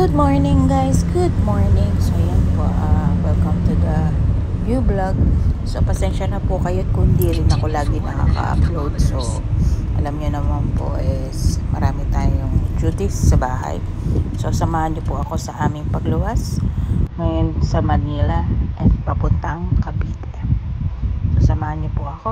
Good morning guys, good morning. So yan po, welcome to the new vlog. So pasensya na po kayo kung di rin ako lagi nakaka-upload. So alam niyo naman po is marami tayong duties sa bahay. So samahan niyo po ako sa aming pagluwas ngayon sa Manila at papuntang Cavite. So samahan niyo po ako.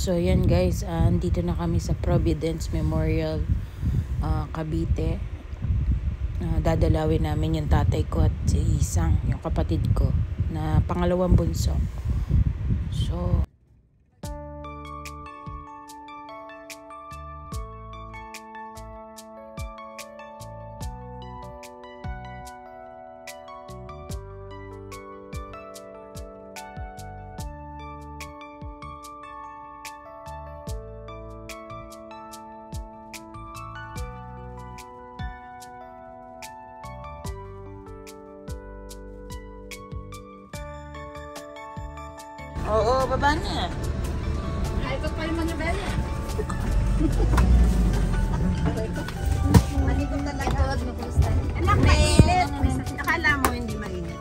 So yan guys, andito na kami sa Providence Memorial, Cavite. Dadalawin namin yung tatay ko at si Isang, yung kapatid ko na pangalawang bunso. So oo, baba niya. Ito pa yung manibela. Manigong talaga. Anak, mainit. Akala mo hindi mainit.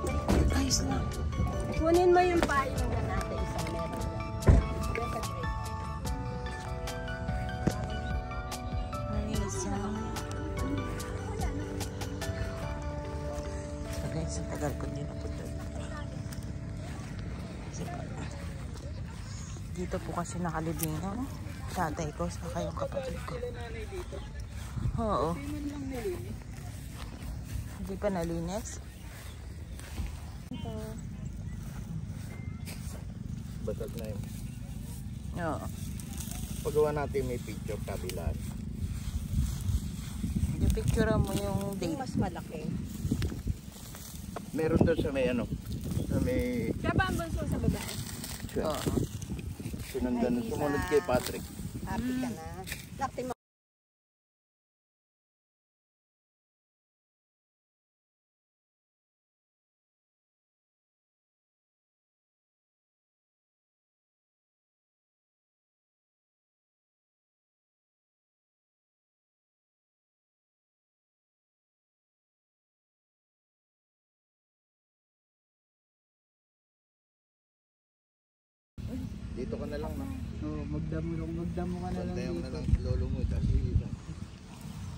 Guys na. Kunin mo yung payong na natin. Isang meron. Isang. So guys, ang tagal ko din napunta. Dito po kasi nakalibing ang tatay ko saka yung kapatid ko. Oo. Hindi pa nalinis. Basag na yun. Oo. Pagawa natin may picture kabilaan. Yung picture mo yung date. Mas malaki. Meron doon sa may ano. Sa may Siya ba ang bunso sa babae? Oo. sinundan. Sumunod kay Patrick. Happy ka na. Lakti mo. Dito ka na lang na. Oo, magdamo ka na lang Bantayan dito. na lang lolo mo. Tapos dito.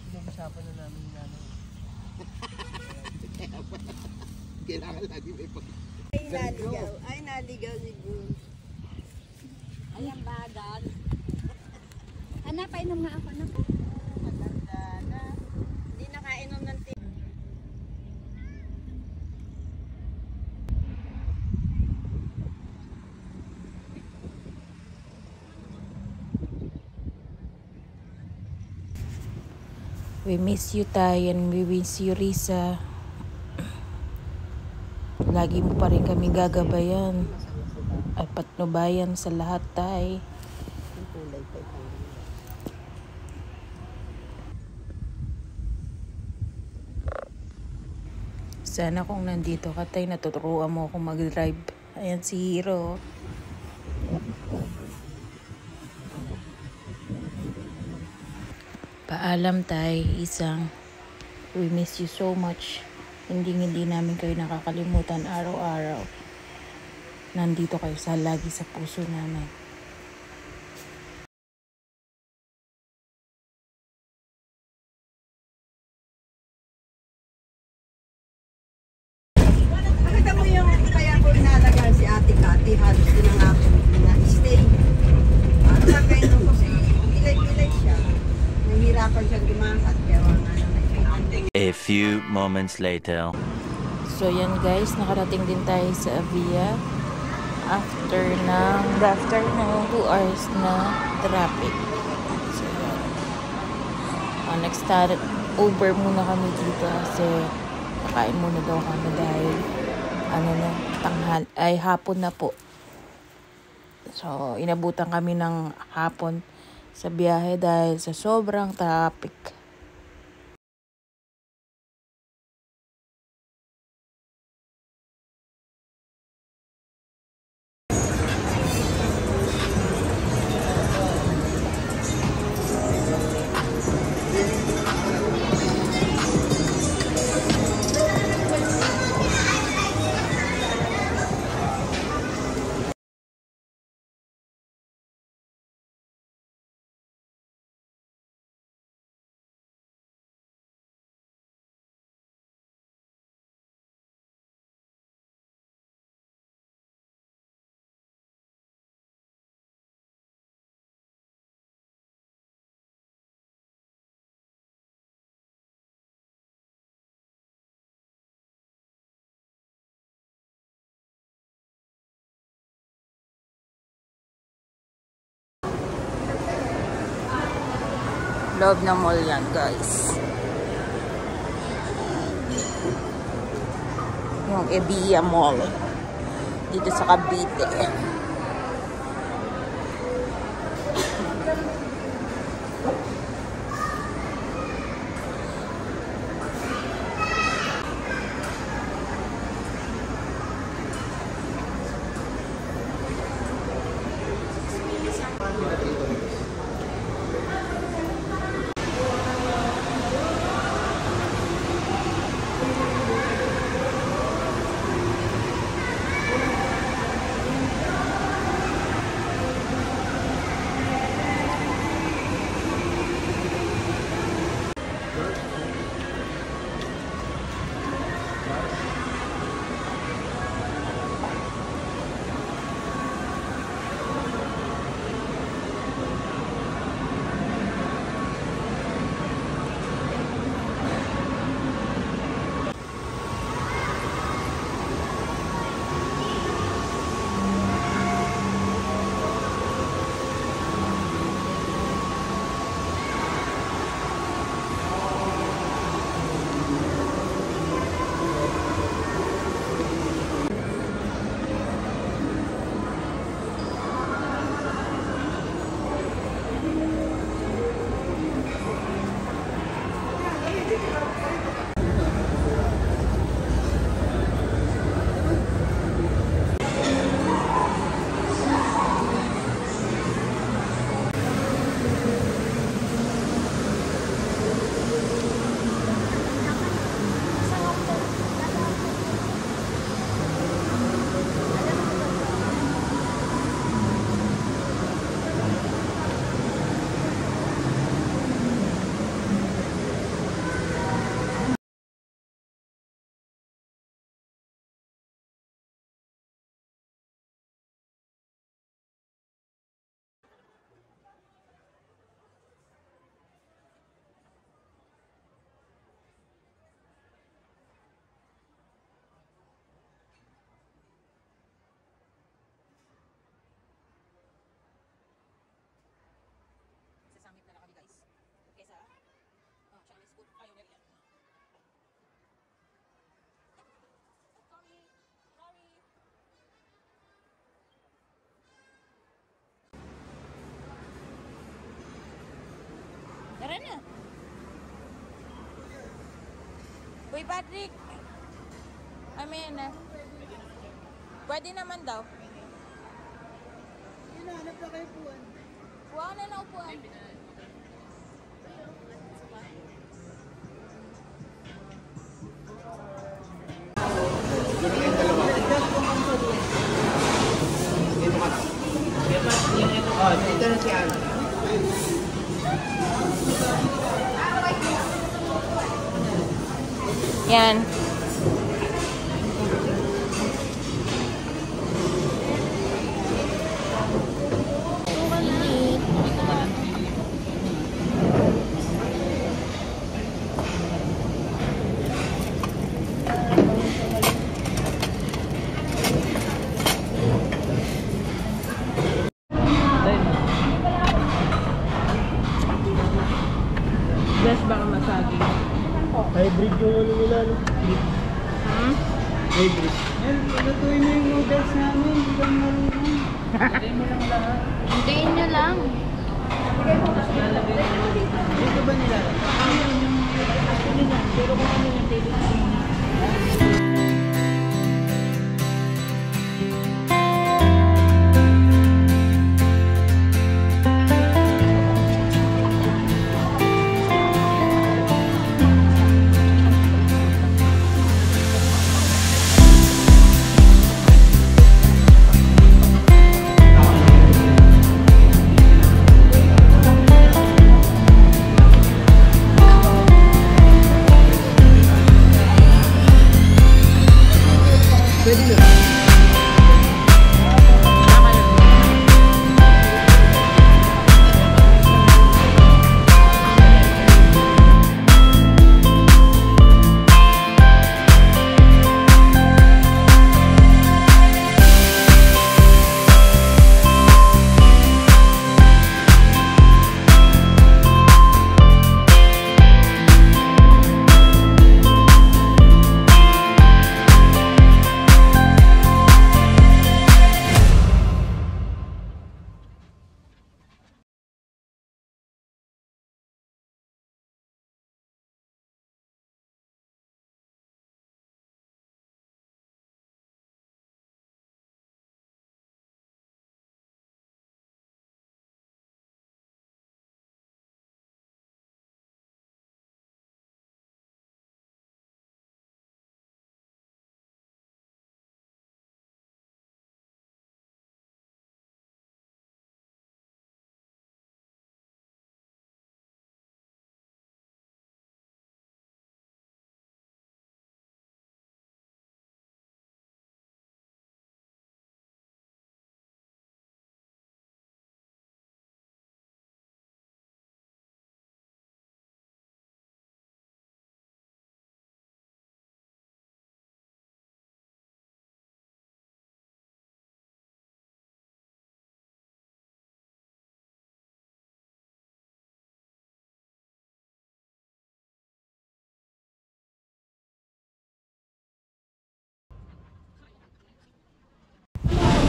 Pinag-usapan na namin yung nanay. Kailangan lagi may pag... Ay, naligaw. Ay, naligaw si Gun. Ay, ang bagal. Anak, painom nga ako. Anak. Maganda na. Hindi nakainom ng tea. We miss you, Tay, and we miss you, Risa. Lagi mo pa rin kami gagabayan. Ay patnubayan sa lahat tay. Yung kulay pa ito. Sana kung nandito ka tay, natuturuan mo akong mag-drive. Ayan si Hiro. Paalam tay, isang. We miss you so much. Hindi namin kayo nakakalimutan araw-araw. Nandito kayo lagi sa puso namin. Nakita mo yung kaya ko inalagaan si Ate Kati, halos din ang ako na-stay. Ano ba kayo nung kasi pilay-pilay siya. Nahihirapan siyang gumakat, kaya nga naman. A few moments later. So yan guys, nakarating din tayo sa Avia after ng 2 hours na traffic. So next start over muna kami dito kasi kakain muna daw kami dahil hapon na po. So inabutan kami ng hapon sa biyahe dahil sa sobrang traffic. Loob ng mall yan guys. Yung Ebia Mall dito sa Cavite. na. Uy, Patrick. Amen na. Pwede naman daw. Hinahanap na kayo puwan. Kuha na na upuan. Ito na si Ana. Yan. Best baka masagi. Hybrid yung ano nila, no? Hybrid. Yan, pagkatuin mo yung noodles namin. Hindi kang marunong. Lagay mo lang lahat. Hintayin nyo lang. Dito ba nila? Pero kung ano yung table.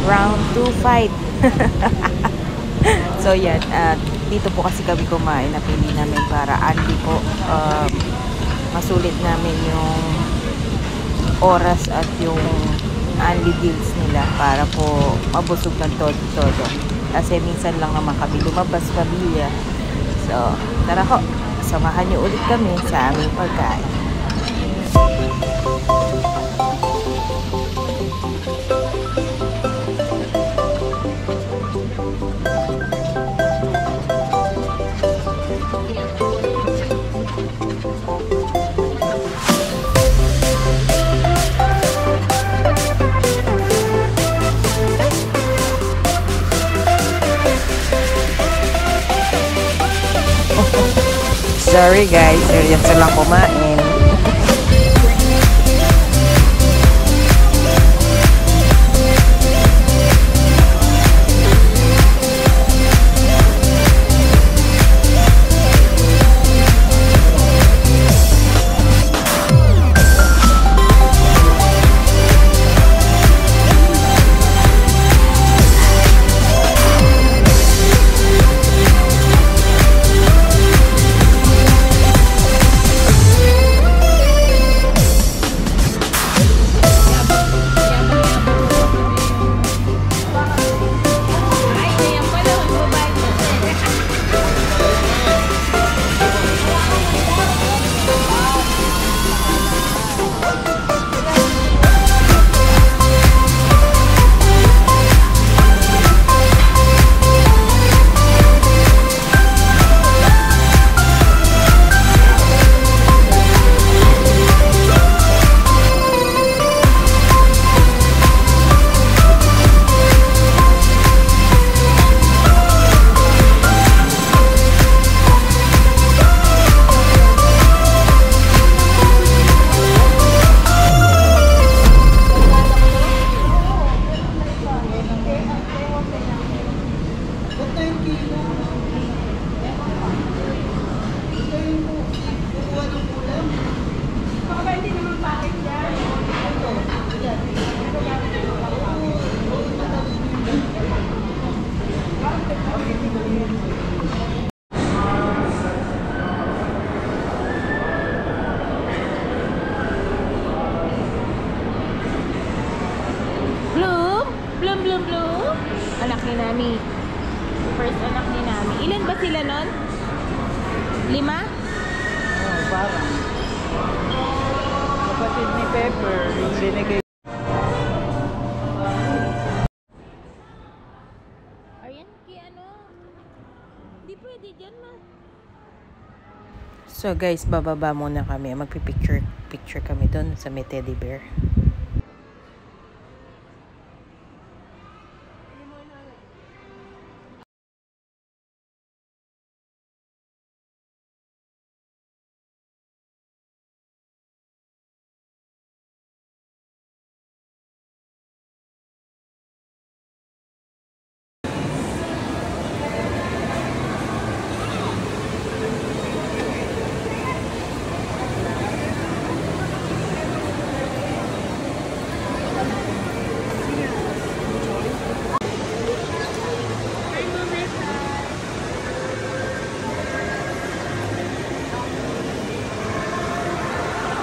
Round 2 fight. So yan, dito po kasi kami kumain, napili namin para Andy po, masulit namin yung oras at yung Andy deals nila para po mabusog ng todo. Kasi minsan lang naman kami lumabas pamilya. So tara ho, samahan niyo ulit kami sa aming pagkain. Sorry guys, seryoso lang kumain. 5? Oo, parang. Kapatid ni Pepper, yung binigay. Ayan, ano? Di pwede dyan, ma. So guys, bababa muna kami. Magpipicture kami doon sa may teddy bear.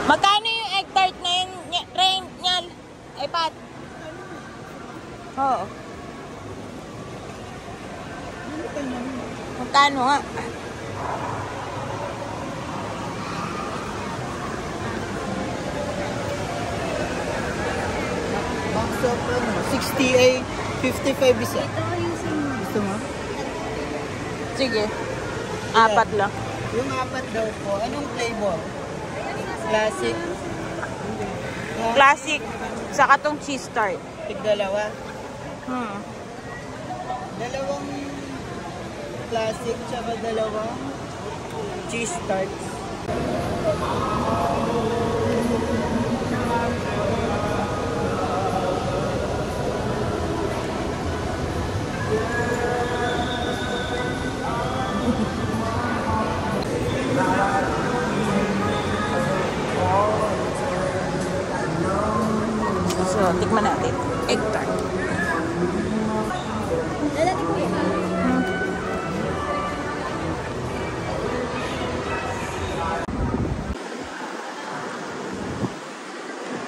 Magkano yung egg tart na yun, Rain, Nyal? Ay, Pat? Oo. Magkano nga? Box of 68, 55 isa. Gusto mo? Sige. 4 lang. Yung 4 daw po, anong flavor? Classic. Classic. Saka tong cheese tart. Tig-dalawa. Hmm. Dalawang classic, tsaka dalawang cheese tarts. So, tikman natin. Egg tart.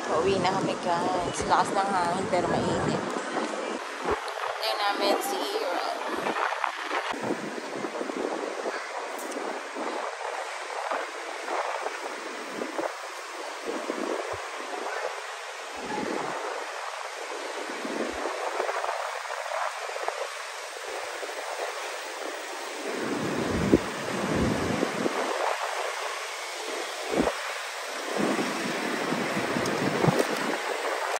Pauwi na kami guys. Lakas ng hangin pero mainit. Ito namin si Aaron.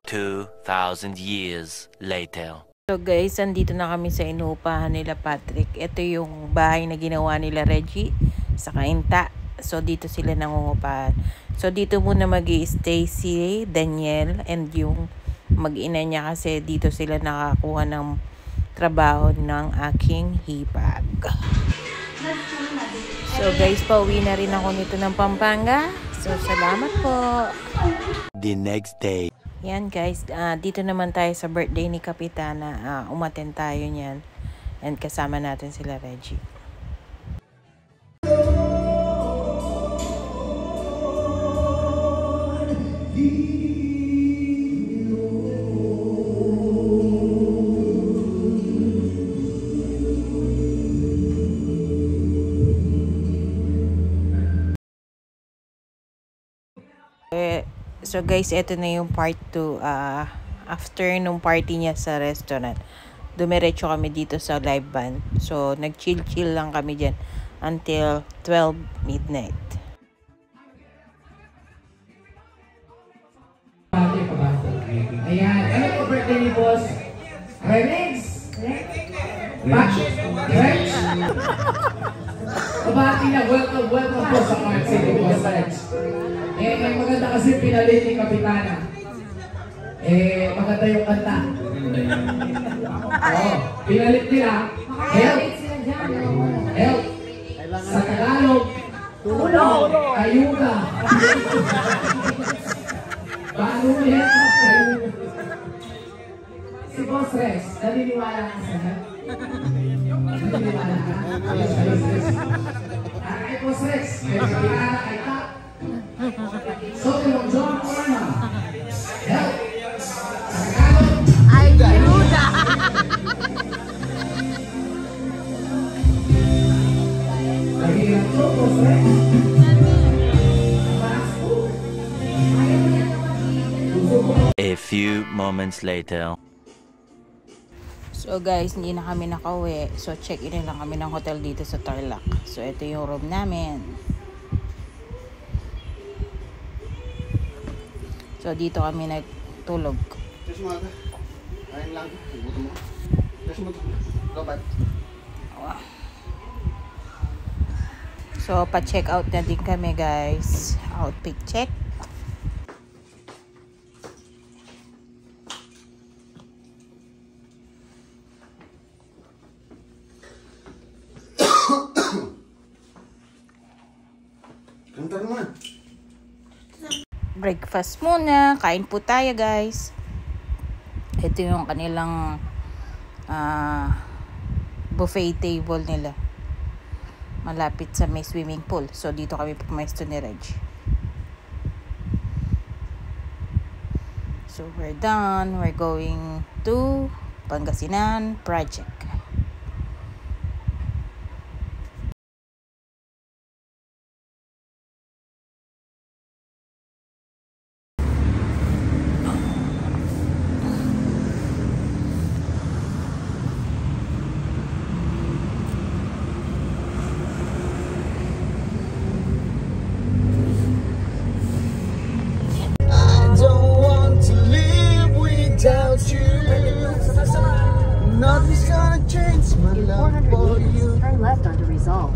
$2,000 years later. So guys, andito na kami sa inuupahan nila Patrick. Ito yung bahay na ginawa nila Reggie sa Kainta. So dito sila nangungupahan. So dito muna mag-i-stay si Daniel and yung mag-ina niya kasi dito sila nakakuha ng trabaho ng aking hipag. So guys, pauwi na rin ako nito ng Pampanga. So salamat po. The next day. Yan guys, dito naman tayo sa birthday ni Kapitana. Umattend tayo niyan. And kasama natin sila Reggie. So guys, ito na yung part 2. After nung party niya sa restaurant, dumiretso kami dito sa live band. So nag-chill-chill lang kami dyan until 12 midnight. Ayan, ano po birthday ni Boss? Remix? French? Kabati na, welcome po sa Park City, Boss Rex. Ang maganda kasi pinalit ni Kapitana. Maganda yung kanta. Pinalit nila. Help! Help! Sa Tagalog, tulong! Ayuda! Paano mo yan? Si Boss Rex, naniniwala ka sa help? Naniniwala ka? Ay, Boss Rex, kaya Kapitana kay Tap. So, yung John Corona, help! Sa Tagalog, ayuda! Mahirap to, boss, right? Fast food. A few moments later. So guys, hindi na kami nakauwi. So check-in na lang kami ng hotel dito sa Tarlac. So ito yung room namin. So dito kami nagtulog. Just mo ata. Ayun lang. Ibuto mo. Just mo. Lobat. So pa-check out na din kami guys. Outfit check. Kantar mo na. Breakfast muna. Kain po tayo guys. Ito yung kanilang buffet table nila. Malapit sa may swimming pool. So dito kami pumesto ni Reg. So we're done. We're going to Pangasinan Project. Nothing's gonna change my love for you. Turn left onto Resolve.